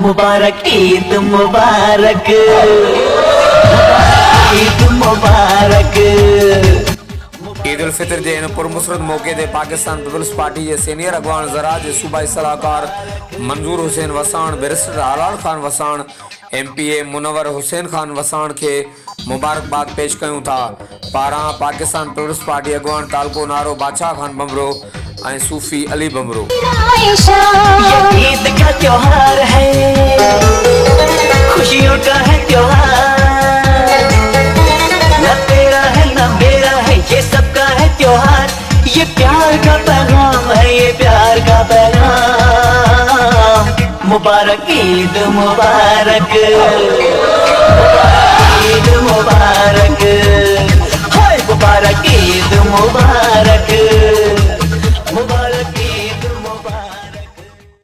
मुबारक ईद मुबारक, ईद मुबारक। ईद उल फितर जे इन पुरमुसरत मौके ते Pakistan peoples party जे senior अगवान ज़रा जे सूबाई सलाहकार मंजूर हुसैन वसाण, बैरिस्टर हलाल खान वसाण, MPA मुनव्वर हुसैन खान वसाण के मुबारकबाद पेश कयूं था। पारां पाकिस्तान पीपल्स पार्टी अगवान तालको नारो बादशाह खान बमरो ऐं सूफी अली बमरो। ये ईद का त्योहार है, खुशियों का है त्योहार, न तेरा है न मेरा है, ये सबका है त्योहार। ये प्यार का पैगाम है, ये प्यार का पैगाम। मुबारक ईद मुबारक, ईद मुबारक, हाय मुबारक ईद मुबारक।